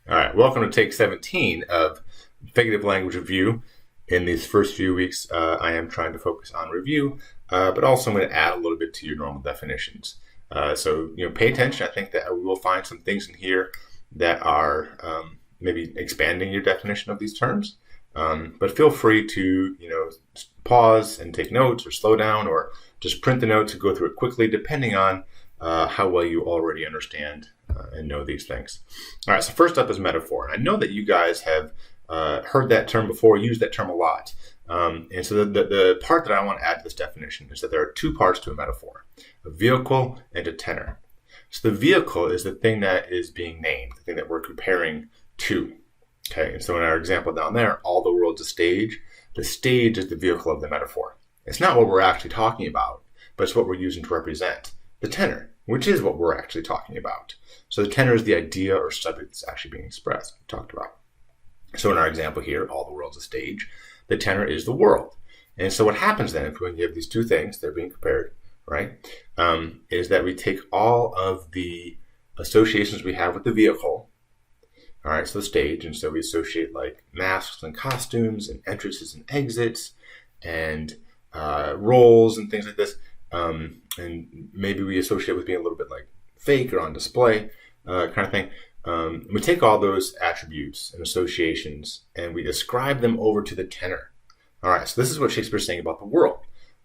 All right, welcome to take 17 of Figurative Language Review. In these first few weeks, I am trying to focus on review, but also I'm going to add a little bit to your normal definitions. So pay attention. I think that we will find some things in here that are maybe expanding your definition of these terms. But feel free to pause and take notes, or slow down, or just print the notes and go through it quickly, depending on how well you already understand and know these things. All right, so first up is metaphor. And I know that you guys have heard that term before, used that term a lot. And so the part that I want to add to this definition is that there are two parts to a metaphor: a vehicle and a tenor. So the vehicle is the thing that is being named, the thing that we're comparing to. Okay, and so in our example down there, all the world's a stage. The stage is the vehicle of the metaphor. It's not what we're actually talking about, but it's what we're using to represent the tenor, which is what we're actually talking about. So the tenor is the idea or subject that's actually being expressed, talked about. So in our example here, all the world's a stage. The tenor is the world. And so what happens then, if when you have these two things, they're being compared, right, is that we take all of the associations we have with the vehicle, all right, so the stage, and so we associate like masks and costumes and entrances and exits and roles and things like this. And maybe we associate with being a little bit like fake or on display kind of thing. We take all those attributes and associations and we ascribe them over to the tenor. All right, so this is what Shakespeare's saying about the world,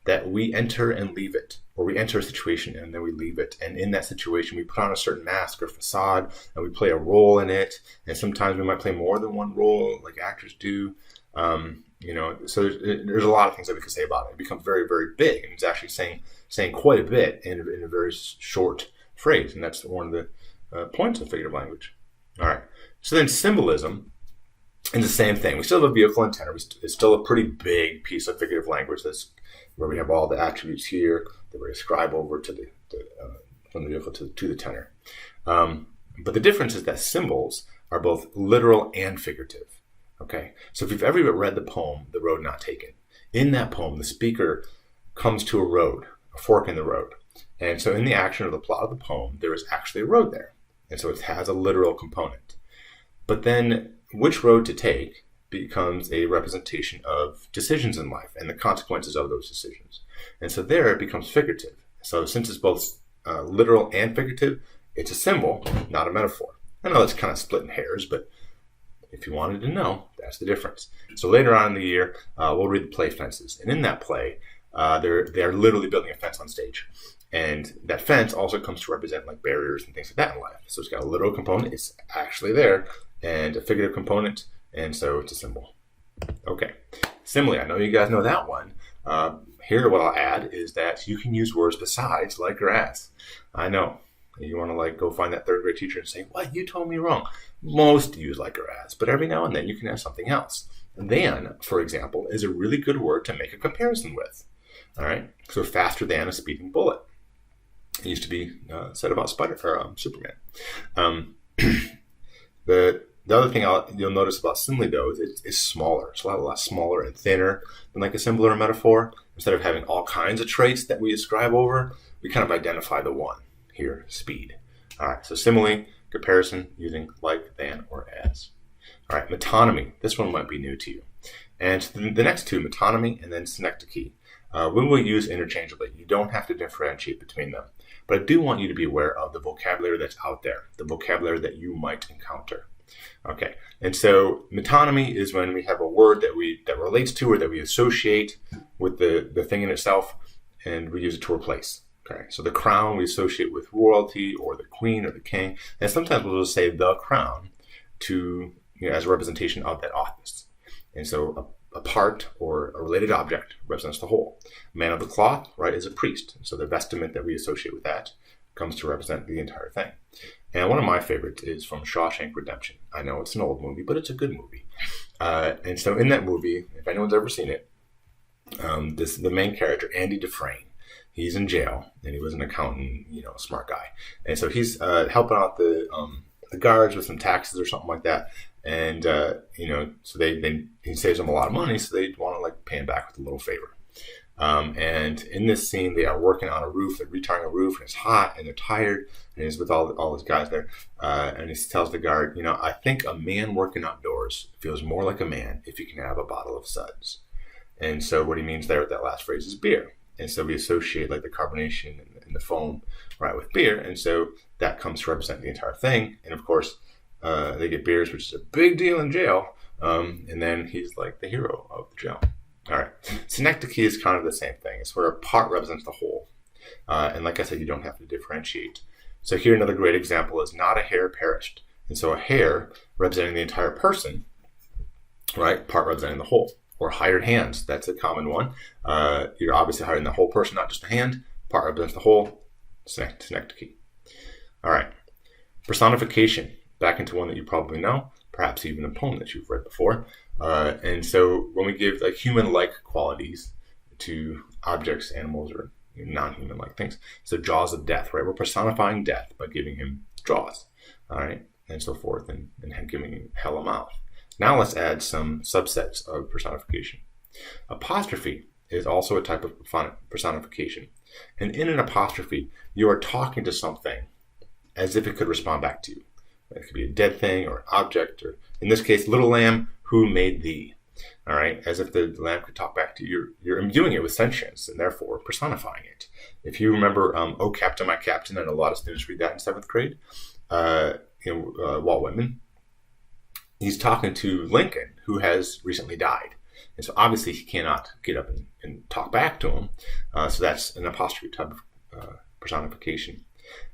that we enter and leave it, or we enter a situation and then we leave it. And in that situation, we put on a certain mask or facade and we play a role in it. And sometimes we might play more than one role, like actors do. So there's a lot of things that we could say about it. It becomes very, very big, and it's actually saying quite a bit in a very short phrase. And that's one of the points of figurative language. All right. So then symbolism is the same thing. We still have a vehicle and tenor. It's still a pretty big piece of figurative language. That's where we have all the attributes here that we ascribe over to from the vehicle to the tenor. But the difference is that symbols are both literal and figurative. Okay, so if you've ever read the poem, The Road Not Taken, in that poem, the speaker comes to a road, a fork in the road. And so in the action of the plot of the poem, there is actually a road there. And so it has a literal component. But then which road to take becomes a representation of decisions in life and the consequences of those decisions. And so there it becomes figurative. So since it's both literal and figurative, it's a symbol, not a metaphor. I know that's kind of splitting hairs, but if you wanted to know, that's the difference. So later on in the year, we'll read the play Fences. And in that play, they're literally building a fence on stage. And that fence also comes to represent like barriers and things like that in life. So it's got a literal component, it's actually there, and a figurative component, and so it's a symbol. Okay, simile, I know you guys know that one. Here what I'll add is that you can use words besides like or as. I know. You want to like go find that third grade teacher and say, "What? You told me wrong." Most use like or as, but every now and then you can have something else. And then, for example, is a really good word to make a comparison with. All right, so faster than a speeding bullet. It used to be said about Superman. The other thing you'll notice about simile, though, is it's smaller. It's a lot smaller and thinner than like a symbol or a metaphor. Instead of having all kinds of traits that we ascribe over, we kind of identify the one. Here, speed. All right, so simile, comparison using like, than, or as. All right, metonymy. This one might be new to you. And the next two, metonymy and then Synecdoche, we will use interchangeably. You don't have to differentiate between them. But I do want you to be aware of the vocabulary that's out there, the vocabulary that you might encounter. Okay, and so metonymy is when we have a word that relates to or that we associate with the thing in itself, and we use it to replace. Okay, so the crown we associate with royalty or the queen or the king, and sometimes we'll just say the crown to as a representation of that office. And so a part or a related object represents the whole. Man of the cloth, right, is a priest. And so the vestment that we associate with that comes to represent the entire thing. And one of my favorites is from Shawshank Redemption. I know it's an old movie, but it's a good movie. And so in that movie, if anyone's ever seen it, the main character, Andy Dufresne, he's in jail, and he was an accountant, smart guy. And so he's helping out the guards with some taxes or something like that. And, so he saves them a lot of money, so they want to like pay him back with a little favor. And in this scene, they are working on a roof. They're retarring a roof, and it's hot, and they're tired. And he's with all those guys there. And he tells the guard, I think a man working outdoors feels more like a man if he can have a bottle of suds. And so what he means there with that last phrase is beer. And so we associate like the carbonation and the foam, right, with beer. And so that comes to represent the entire thing. And of course, they get beers, which is a big deal in jail. And then he's like the hero of the jail. All right. Synecdoche is kind of the same thing. It's where a part represents the whole. And like I said, you don't have to differentiate. So here another great example is not a hair perished. And so a hair representing the entire person, right? Part representing the whole. Or hired hands. That's a common one. You're obviously hiring the whole person, not just the hand. Part represents the whole. Synecdoche. All right. Personification. Back into one that you probably know. Perhaps even a poem that you've read before. And so when we give like human-like qualities to objects, animals, or non-human-like things, so jaws of death, right? We're personifying death by giving him jaws, all right, and so forth, and giving him hell a mouth. Now let's add some subsets of personification. Apostrophe is also a type of personification. And in an apostrophe, you are talking to something as if it could respond back to you. It could be a dead thing or an object, or in this case, little lamb, who made thee? All right, as if the lamb could talk back to you. You're imbuing it with sentience and therefore personifying it. If you remember, "Oh Captain, my Captain," and a lot of students read that in 7th grade, Walt Whitman, he's talking to Lincoln, who has recently died. And so obviously he cannot get up and talk back to him. So that's an apostrophe type of personification.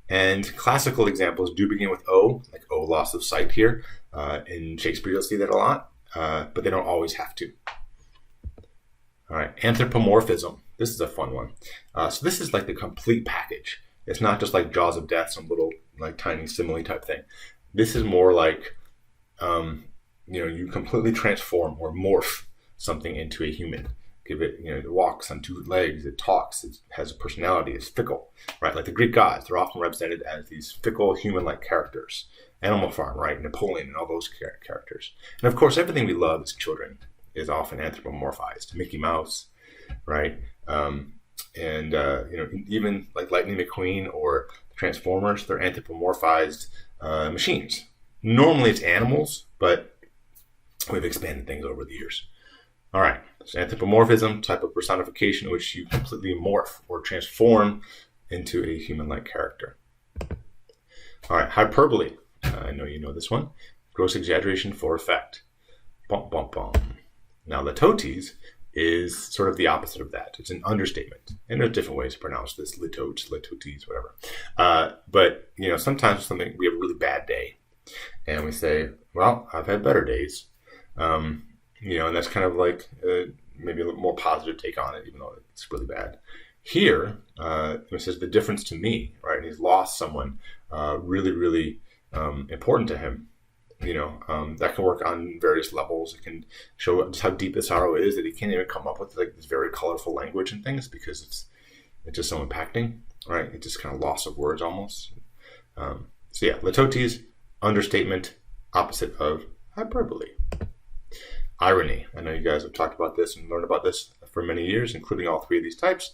And classical examples do begin with O, like O, loss of sight here. In Shakespeare, you'll see that a lot, but they don't always have to. All right, anthropomorphism. This is a fun one. So this is like the complete package. It's not just like jaws of death, some little like tiny simile type thing. This is more like, you completely transform or morph something into a human. Give it, it walks on 2 legs, it talks, it has a personality, it's fickle, right? Like the Greek gods, they're often represented as these fickle human-like characters. Animal Farm, right? Napoleon and all those characters. And of course, everything we love as children is often anthropomorphized. Mickey Mouse, right? Even like Lightning McQueen or Transformers, they're anthropomorphized machines. Normally it's animals, but we've expanded things over the years. All right, so anthropomorphism, type of personification in which you completely morph or transform into a human-like character. All right, hyperbole. I know you know this one. Gross exaggeration for effect. Bum, bum, bum. Now, litotes is sort of the opposite of that. It's an understatement. And there's different ways to pronounce this. Litotes, litotes, whatever. But, sometimes we have a really bad day. And we say, well, I've had better days. And that's kind of like maybe a little more positive take on it, even though it's really bad. Here, it says the difference to me, right? And he's lost someone really, really important to him. That can work on various levels. It can show just how deep the sorrow is that he can't even come up with like this very colorful language and things because it's just so impacting, right? It's just kind of loss of words almost. Litotes, understatement, opposite of hyperbole. Irony. I know you guys have talked about this and learned about this for many years, including all 3 of these types.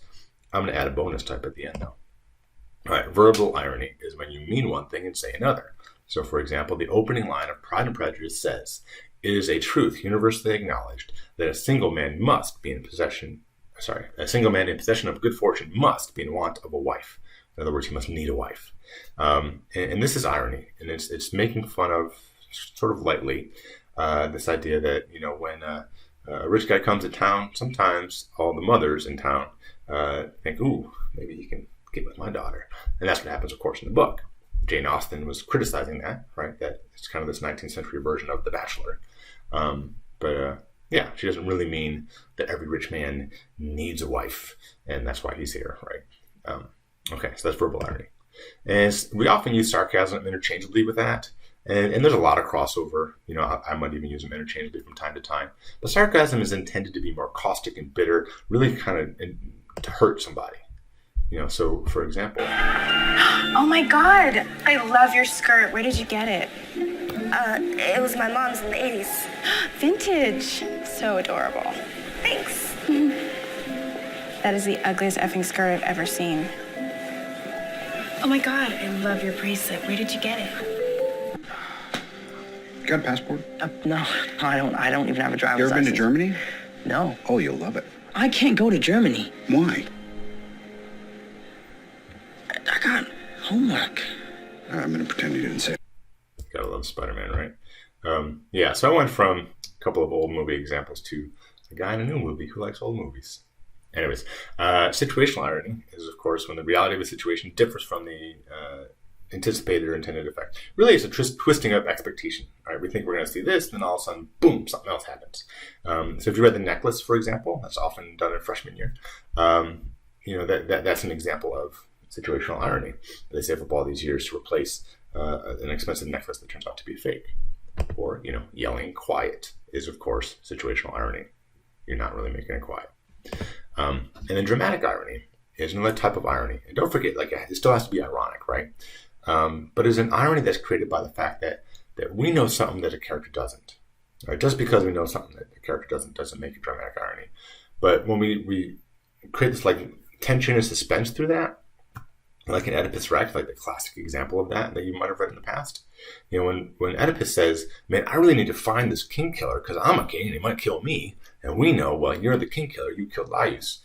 I'm going to add a bonus type at the end, though. All right, verbal irony is when you mean one thing and say another. So, for example, the opening line of Pride and Prejudice says, "It is a truth universally acknowledged that a single man in possession of good fortune must be in want of a wife." In other words, he must need a wife. And this is irony, and it's making fun of, sort of lightly, this idea that, when a rich guy comes to town, sometimes all the mothers in town think, ooh, maybe he can get with my daughter. And that's what happens, of course, in the book. Jane Austen was criticizing that, right? That it's kind of this 19th century version of The Bachelor. She doesn't really mean that every rich man needs a wife, and that's why he's here, right? So that's verbal irony. And we often use sarcasm interchangeably with that. And there's a lot of crossover. I might even use them interchangeably from time to time. But sarcasm is intended to be more caustic and bitter, really kind of to hurt somebody. So for example. Oh my God, I love your skirt. Where did you get it? It was my mom's in the 80s. Vintage. So adorable. Thanks. That is the ugliest effing skirt I've ever seen. Oh my God, I love your bracelet. Where did you get it? You got a passport? No, I don't even have a driver's You ever been to license. Germany? No. Oh, you'll love it. I can't go to Germany. Why? I got homework. I'm going to pretend you didn't say it. Gotta love Spider-Man, right? Yeah, so I went from a couple of old movie examples to a guy in a new movie who likes old movies. Anyways, situational irony is, of course, when the reality of a situation differs from the anticipated or intended effect. Really, it's a twisting of expectation. Right? We think we're going to see this, then all of a sudden, boom, something else happens. So if you read The Necklace, for example, that's often done in freshman year. That's an example of situational irony. They save up all these years to replace an expensive necklace that turns out to be fake. Or, yelling quiet is, of course, situational irony. You're not really making it quiet. And then dramatic irony is another type of irony. And don't forget, it still has to be ironic, right? But it's an irony that's created by the fact that we know something that a character doesn't. Right? Just because we know something that the character doesn't make it dramatic irony. But when we create this tension and suspense through that, like in Oedipus Rex, like the classic example of that you might have read in the past. When Oedipus says, man, I really need to find this king killer because I'm a king and he might kill me. And we know, well, you're the king killer. You killed Laius.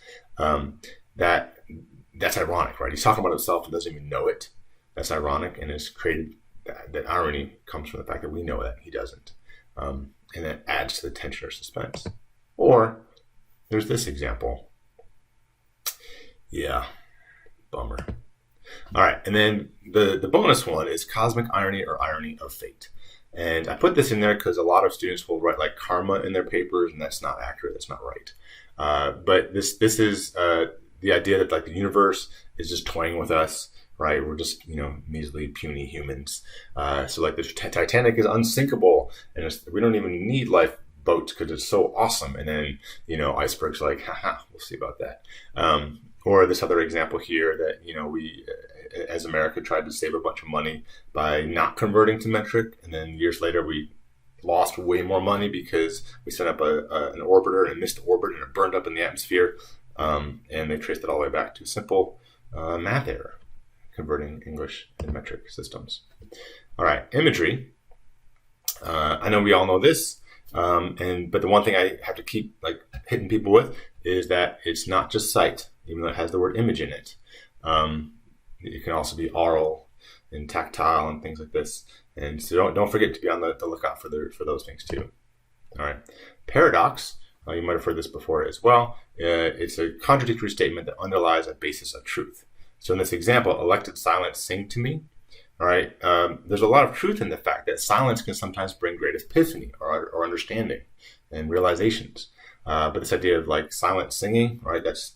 That's ironic, right? He's talking about himself and doesn't even know it. That's ironic, and it's created that irony comes from the fact that we know that he doesn't. And that adds to the tension or suspense. Or there's this example. Yeah, bummer. All right, and then the bonus one is cosmic irony or irony of fate. And I put this in there because a lot of students will write karma in their papers, and that's not accurate. That's not right. But this is the idea that the universe is just toying with us, right? We're just measly, puny humans. So the Titanic is unsinkable, and we don't even need lifeboats because it's so awesome. And then icebergs haha, we'll see about that. Or this other example here that, we, as America, tried to save a bunch of money by not converting to metric. And then years later, we lost way more money because we set up an orbiter and missed the orbit and it burned up in the atmosphere. And they traced it all the way back to a simple math error, converting English and metric systems. All right, imagery. I know we all know this. But the one thing I have to keep hitting people with is that it's not just sight, even though it has the word image in it. It can also be aural and tactile and things like this. And so don't forget to be on the lookout for those things too. All right. Paradox, you might have heard this before as well. It's a contradictory statement that underlies a basis of truth. So in this example, elected silence sing to me. All right. There's a lot of truth in the fact that silence can sometimes bring great epiphany or understanding and realizations. But this idea of silent singing, right? That's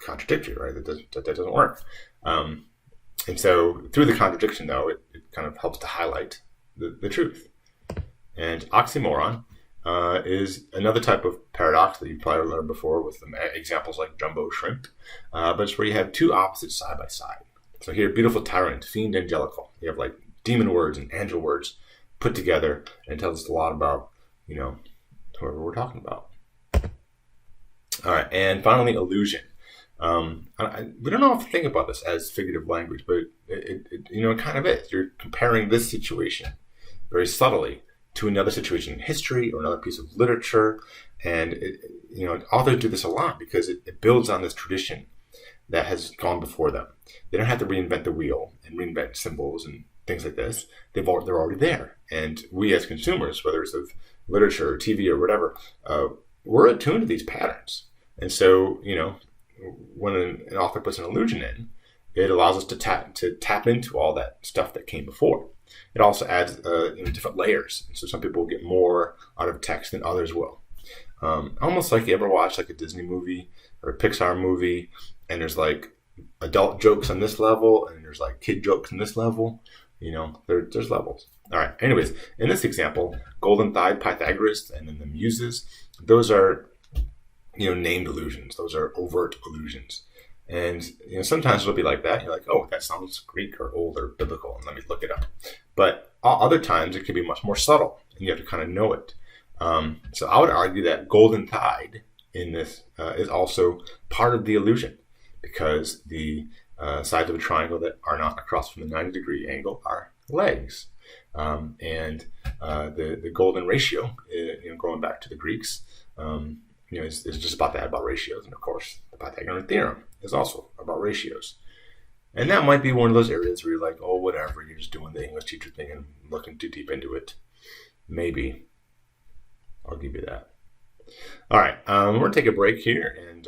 contradictory, right? That doesn't work. And so through the contradiction, though, it kind of helps to highlight the truth. And oxymoron is another type of paradox that you've probably learned before with examples like jumbo shrimp. But it's where you have two opposites side by side. So here, beautiful tyrant, fiend angelical. You have demon words and angel words put together, and it tells us a lot about, whoever we're talking about. All right, and finally, allusion. We don't often think about this as figurative language, but it kind of is. You're comparing this situation very subtly to another situation in history or another piece of literature, and authors do this a lot because it builds on this tradition that has gone before them. They don't have to reinvent the wheel and reinvent symbols and things like this. They're already there, and we as consumers, whether it's of literature or TV or whatever, we're attuned to these patterns. And so, when an author puts an allusion in, it allows us to tap into all that stuff that came before. It also adds different layers. And so some people will get more out of text than others will. Almost like you ever watch a Disney movie or a Pixar movie, and there's adult jokes on this level, and there's kid jokes on this level. There's levels. All right. Anyways, in this example, golden thighed Pythagoras and then the Muses, those are named allusions. Those are overt allusions. And sometimes it'll be like that. You're like, oh, that sounds Greek or old or biblical, and let me look it up. But other times it can be much more subtle, and you have to kind of know it. So I would argue that golden thighed in this is also part of the illusion, because the sides of a triangle that are not across from the 90-degree angle are legs. And the golden ratio, going back to the Greeks, is just about ratios. And of course, the Pythagorean theorem is also about ratios. And that might be one of those areas where you're like, oh, whatever, you're just doing the English teacher thing and looking too deep into it. Maybe. I'll give you that. All right, we're going to take a break here, and